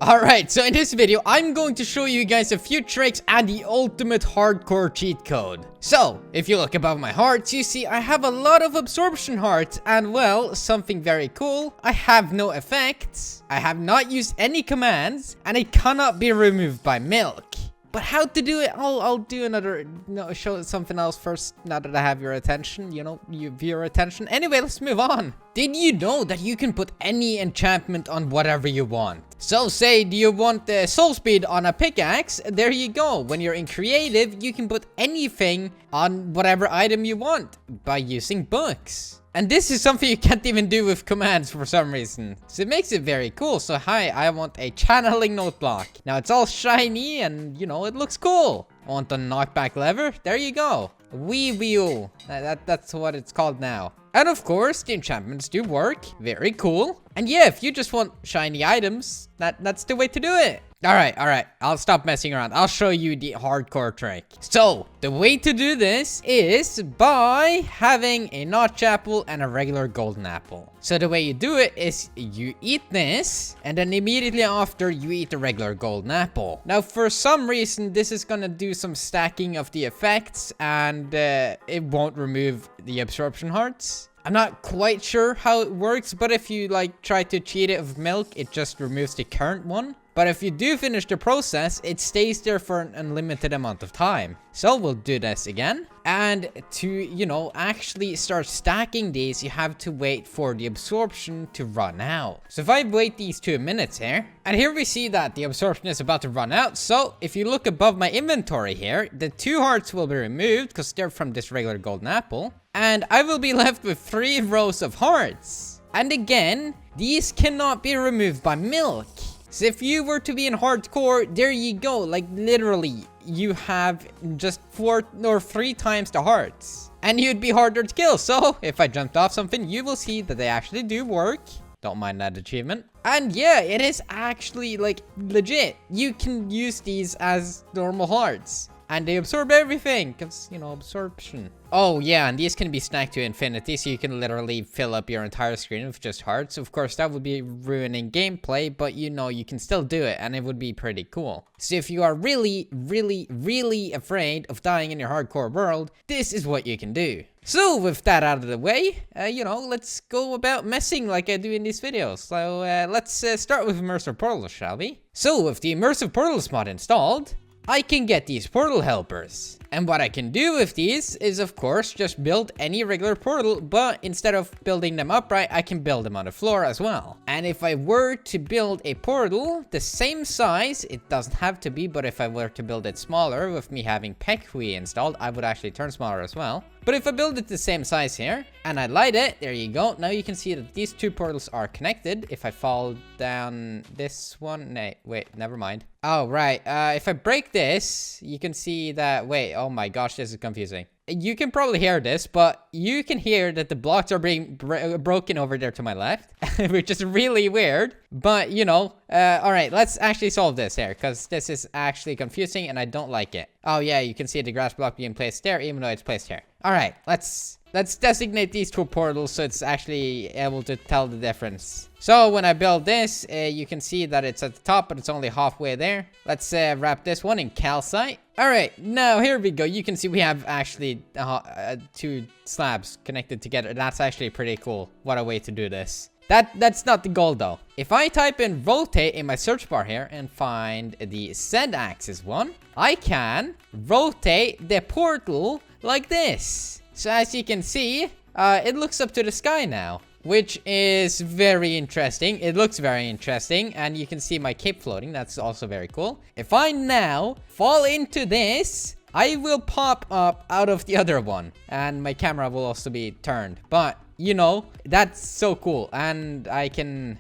Alright, so in this video, I'm going to show you guys a few tricks and the ultimate hardcore cheat code. So, if you look above my hearts, you see I have a lot of absorption hearts, and well, something very cool, I have no effects, I have not used any commands, and it cannot be removed by milk. But how to do it, I'll do another, show something else first, now that I have your attention, your attention. Anyway, let's move on. Did you know that you can put any enchantment on whatever you want? So say, do you want the soul speed on a pickaxe? There you go. When you're in creative, you can put anything on whatever item you want by using books. And this is something you can't even do with commands for some reason. So it makes it very cool. So hi, I want a channeling note block. Now it's all shiny and, it looks cool. I want the knockback lever. There you go. Wee wheel. That's what it's called now. And of course, the enchantments do work. Very cool. And yeah, if you just want shiny items, that's the way to do it. All right. I'll stop messing around. I'll show you the hardcore trick. So, the way to do this is by having a notch apple and a regular golden apple. So the way you do it is you eat this, and then immediately after you eat the regular golden apple. Now, for some reason, this is gonna do some stacking of the effects, and it won't remove the absorption hearts. I'm not quite sure how it works, but if you try to cheat it with milk, it just removes the current one. But if you do finish the process, it stays there for an unlimited amount of time. So we'll do this again. And to, actually start stacking these, you have to wait for the absorption to run out. So if I wait these 2 minutes here, and here we see that the absorption is about to run out. So if you look above my inventory here, the 2 hearts will be removed because they're from this regular golden apple. And I will be left with 3 rows of hearts. And again, these cannot be removed by milk. So if you were to be in hardcore, there you go. Literally, you have just 4 or 3 times the hearts. And you'd be harder to kill. So if I jumped off something, you will see that they actually do work. Don't mind that achievement. And yeah, it is actually legit. You can use these as normal hearts. And they absorb everything, because, absorption. Oh, yeah, and these can be stacked to infinity, so you can literally fill up your entire screen with just hearts. Of course, that would be ruining gameplay, but, you can still do it, and it would be pretty cool. So if you are really, really, really afraid of dying in your hardcore world, this is what you can do. So, with that out of the way, let's go about messing like I do in these videos. So, let's start with Mercer Portals, shall we? So, with the Immersive Portals mod installed, I can get these portal helpers. And what I can do with these is, of course, just build any regular portal, but instead of building them upright, I can build them on the floor as well. And if I were to build a portal the same size, it doesn't have to be, but if I were to build it smaller with me having Pehkui installed, I would actually turn smaller as well. But if I build it the same size here, and I light it, there you go. Now you can see that these 2 portals are connected. If I fall down this one, wait, never mind. Oh, right. If I break this, you can see that, wait, oh my gosh, this is confusing. You can probably hear this, but you can hear that the blocks are being broken over there to my left, which is really weird. But, all right, let's actually solve this here, because this is actually confusing and I don't like it. Oh, yeah, you can see the grass block being placed there, even though it's placed here. All right, let's designate these 2 portals so it's actually able to tell the difference. So when I build this, you can see that it's at the top, but it's only halfway there. Let's wrap this one in calcite. All right, now here we go. You can see we have actually 2 slabs connected together. That's actually pretty cool. What a way to do this. That's not the goal though. If I type in rotate in my search bar here and find the Z-axis one, I can rotate the portal like this. So as you can see, it looks up to the sky now, which is very interesting. It looks very interesting, and you can see my cape floating. That's also very cool. If I now fall into this, I will pop up out of the other one, and my camera will also be turned. But that's so cool, and I can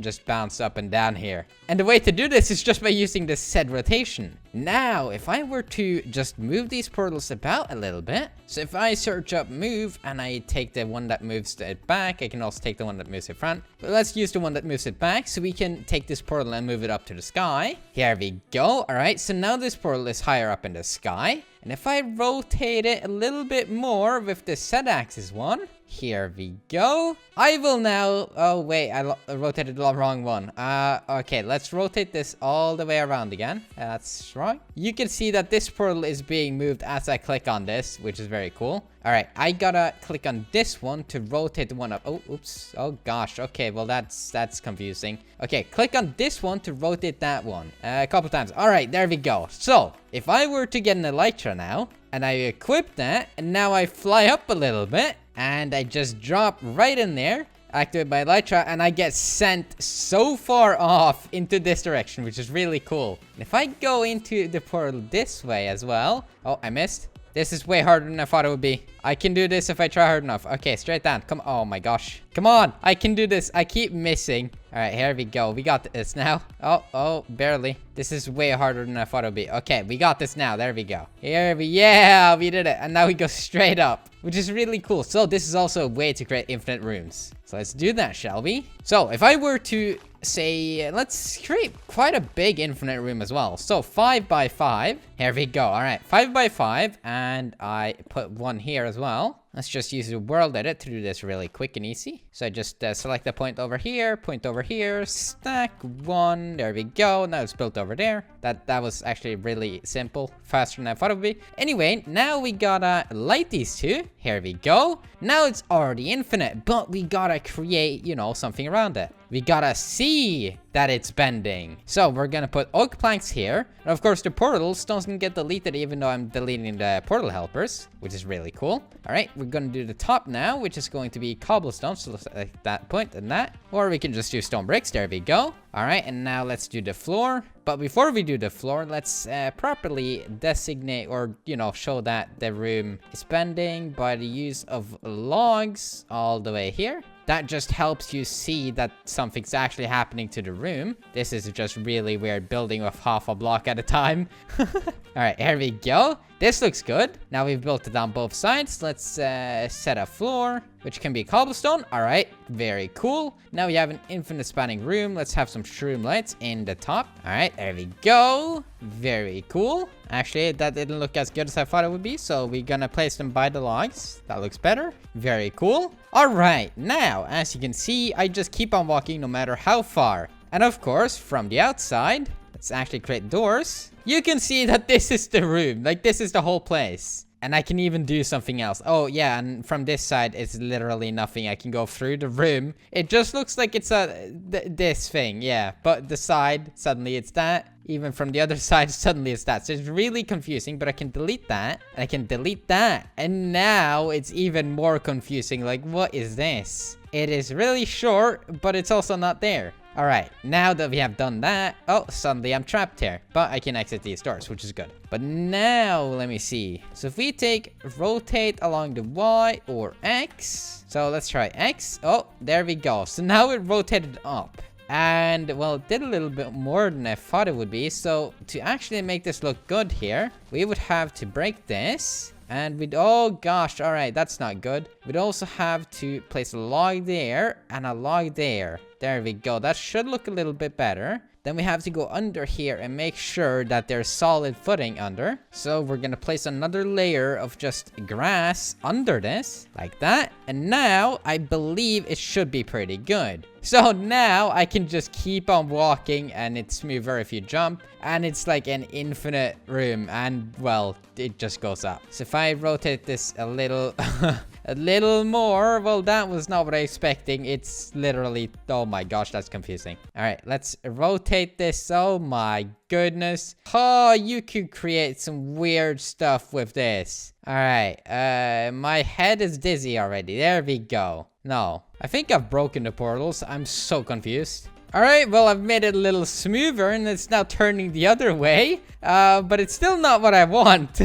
just bounce up and down here. And the way to do this is just by using the Z rotation. Now, if I were to just move these portals about a little bit, so if I search up move and I take the one that moves it back, I can also take the one that moves it front. But let's use the one that moves it back, so we can take this portal and move it up to the sky. Here we go. All right, so now this portal is higher up in the sky. And if I rotate it a little bit more with the Z-axis one, Here we go. I will now... Oh, wait. I rotated the wrong one. Okay. Let's rotate this all the way around again. That's right. You can see that this portal is being moved as I click on this, which is very cool. All right. I gotta click on this one to rotate the one up. Oh, oops. Oh, gosh. Okay. Well, that's confusing. Okay. Click on this one to rotate that one a couple times. All right. There we go. So, if I were to get an elytra now, and I equip that, and now I fly up a little bit, and I just drop right in there, activate my elytra, and I get sent so far off into this direction, which is really cool. And if I go into the portal this way as well... Oh, I missed. This is way harder than I thought it would be. I can do this if I try hard enough. Okay, straight down. Come on. Oh my gosh. Come on. I can do this. I keep missing. All right, here we go. We got this now. Oh, barely. This is way harder than I thought it would be. Okay, we got this now. There we go. Yeah, we did it. And now we go straight up, which is really cool. So this is also a way to create infinite rooms. So let's do that, shall we? So if I were to say, let's create quite a big infinite room as well. So 5 by 5. Here we go. All right, 5 by 5. And I put one here as well. Let's just use the world edit to do this really quick and easy. So I just select the point over here, stack one. There we go. Now it's built over there. That was actually really simple, faster than I thought it would be. Anyway, now we gotta light these two. Here we go. Now it's already infinite, but we gotta create, you know, something around it. We gotta see that it's bending. So we're gonna put oak planks here. And of course, the portals don't get deleted even though I'm deleting the portal helpers, which is really cool. All right, we're gonna do the top now, which is going to be cobblestone. So like that point and that. Or we can just do stone bricks. There we go. All right, and now let's do the floor. But before we do the floor, let's properly designate or, you know, show that the room is bending by the use of logs all the way here. That just helps you see that something's actually happening to the room. This is just really weird building with half a block at a time. All right, here we go. This looks good. Now we've built it on both sides. Let's set a floor, which can be cobblestone. All right, very cool. Now we have an infinite spanning room. Let's have some shroom lights in the top. All right, there we go. Very cool. Actually, that didn't look as good as I thought it would be, so we're gonna place them by the logs. That looks better. Very cool. All right, now, as you can see, I just keep on walking no matter how far. And of course, from the outside, let's actually create doors. You can see that this is the room. Like, this is the whole place. And I can even do something else. Oh, yeah, and from this side, it's literally nothing. I can go through the room. It just looks like it's this thing, yeah. But the side, suddenly it's that. Even from the other side, suddenly it's that. So it's really confusing, but I can delete that. And I can delete that. And now it's even more confusing. Like, what is this? It is really short, but it's also not there. All right, now that we have done that, oh, suddenly I'm trapped here, but I can exit these doors, which is good. But now, let me see. So if we rotate along the Y or X, so let's try X. Oh, there we go. So now it rotated up. And, well, it did a little bit more than I thought it would be. So to actually make this look good here, we would have to break this. And we'd, oh gosh, all right, that's not good. We'd also have to place a log there and a log there. There we go. That should look a little bit better. Then we have to go under here and make sure that there's solid footing under. So we're gonna place another layer of just grass under this, like that. And now I believe it should be pretty good. So now I can just keep on walking and it's smoother if you jump. And it's like an infinite room and, well, it just goes up. So if I rotate this a little, a little more, well, that was not what I was expecting. It's literally, oh my gosh, that's confusing. All right, let's rotate this. Oh my goodness. Oh, you could create some weird stuff with this. All right, my head is dizzy already. There we go. No, I think I've broken the portals. I'm so confused. All right, well, I've made it a little smoother and it's now turning the other way. But it's still not what I want.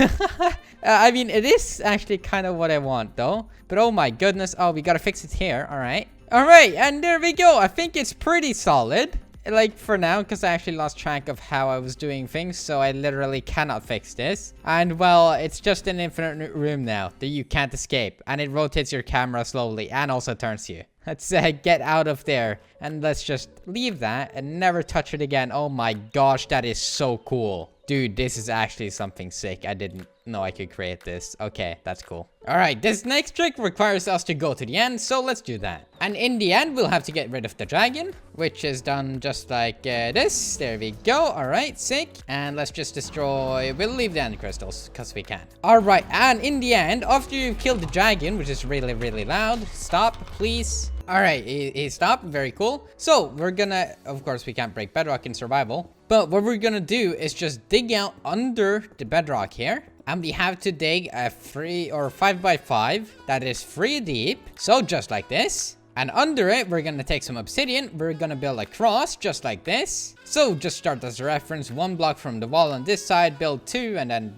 I mean, it is actually kind of what I want though. But oh my goodness. Oh, we gotta fix it here. All right. All right, and there we go. I think it's pretty solid. Like for now, because I actually lost track of how I was doing things, so I literally cannot fix this. And well, it's just an infinite room now that you can't escape, and it rotates your camera slowly and also turns you. Let's get out of there, and let's just leave that and never touch it again. Oh my gosh, that is so cool. Dude, this is actually something sick. I didn't know I could create this. Okay, that's cool. All right, this next trick requires us to go to the end, so let's do that. And in the end, we'll have to get rid of the dragon, which is done just like this. There we go. All right, sick. And let's just destroy... We'll leave the end crystals, because we can. All right, and in the end, after you've killed the dragon, which is really, really loud, stop, please. All right, he stopped. Very cool. So we're gonna... Of course, we can't break bedrock in survival. But what we're gonna do is just dig out under the bedrock here. And we have to dig a 3 or 5x5 that is 3 deep. So just like this. And under it, we're gonna take some obsidian. We're gonna build a cross just like this. So just start as a reference, 1 block from the wall on this side, build 2, and then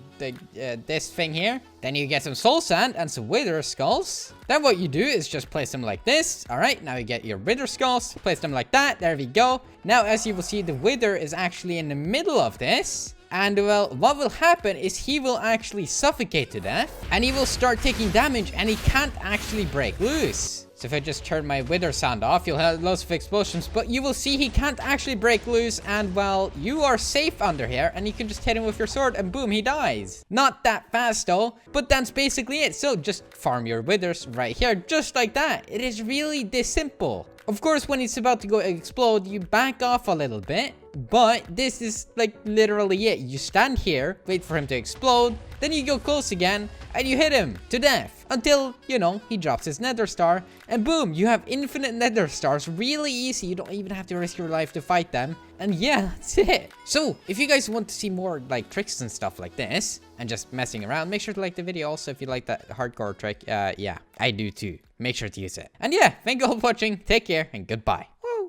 this thing here. Then you get some soul sand and some wither skulls. Then what you do is just place them like this. All right, now you get your wither skulls, place them like that. There we go. Now, as you will see, the wither is actually in the middle of this. And well, what will happen is he will actually suffocate to death. And he will start taking damage and he can't actually break loose. So if I just turn my wither sound off, you'll have lots of explosions. But you will see he can't actually break loose. And well, you are safe under here. And you can just hit him with your sword and boom, he dies. Not that fast though. But that's basically it. So just farm your withers right here. Just like that. It is really this simple. Of course, when it's about to go explode, you back off a little bit. But this is like literally it. You stand here, wait for him to explode, then you go close again, and you hit him to death. Until, you know, he drops his nether star, and boom, you have infinite nether stars. Really easy. You don't even have to risk your life to fight them. And yeah, that's it. So, if you guys want to see more like tricks and stuff like this, and just messing around, make sure to like the video also if you like that hardcore trick. Yeah, I do too. Make sure to use it. And yeah, thank you all for watching. Take care, and goodbye.